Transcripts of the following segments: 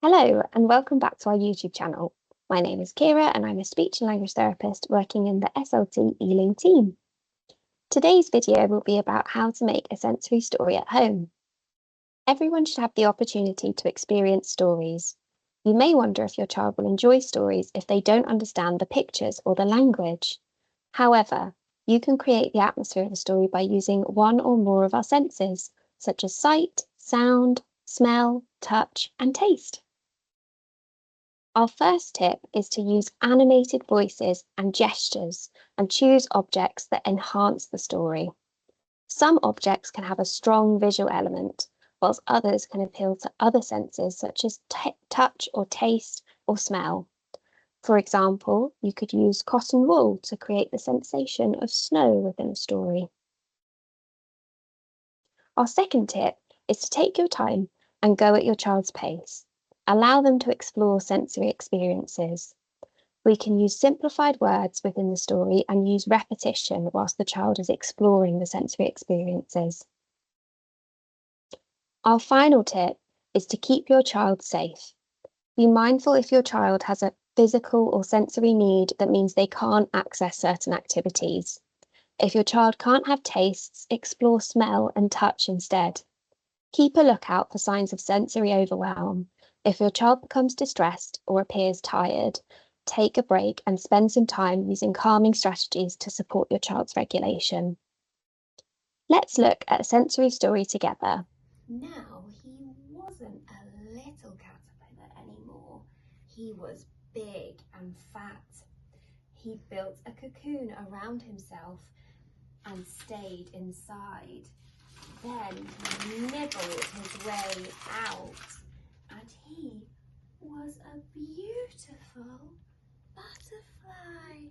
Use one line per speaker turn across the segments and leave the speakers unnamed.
Hello, and welcome back to our YouTube channel. My name is Kira, and I'm a speech and language therapist working in the SLT Ealing team. Today's video will be about how to make a sensory story at home. Everyone should have the opportunity to experience stories. You may wonder if your child will enjoy stories if they don't understand the pictures or the language. However, you can create the atmosphere of a story by using one or more of our senses, such as sight, sound, smell, touch, and taste. Our first tip is to use animated voices and gestures and choose objects that enhance the story. Some objects can have a strong visual element, whilst others can appeal to other senses such as touch or taste or smell. For example, you could use cotton wool to create the sensation of snow within a story. Our second tip is to take your time and go at your child's pace. Allow them to explore sensory experiences. We can use simplified words within the story and use repetition whilst the child is exploring the sensory experiences. Our final tip is to keep your child safe. Be mindful if your child has a physical or sensory need that means they can't access certain activities. If your child can't have tastes, explore smell and touch instead. Keep a lookout for signs of sensory overwhelm. If your child becomes distressed or appears tired, take a break and spend some time using calming strategies to support your child's regulation. Let's look at a sensory story together.
Now he wasn't a little caterpillar anymore. He was big and fat. He built a cocoon around himself and stayed inside. Then he nibbled his way out, and he was a beautiful butterfly.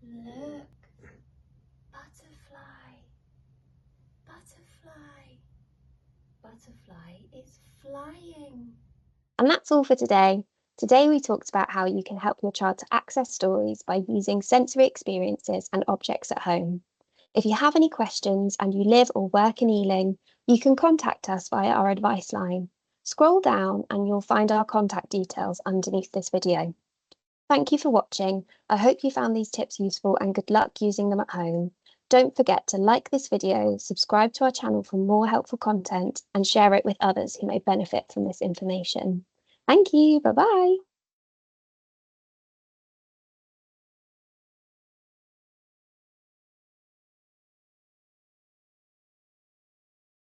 Look, butterfly, butterfly, butterfly is flying.
And that's all for today. Today we talked about how you can help your child to access stories by using sensory experiences and objects at home. If you have any questions and you live or work in Ealing, you can contact us via our advice line. Scroll down and you'll find our contact details underneath this video. Thank you for watching. I hope you found these tips useful and good luck using them at home. Don't forget to like this video, subscribe to our channel for more helpful content, and share it with others who may benefit from this information. Thank you. Bye-bye.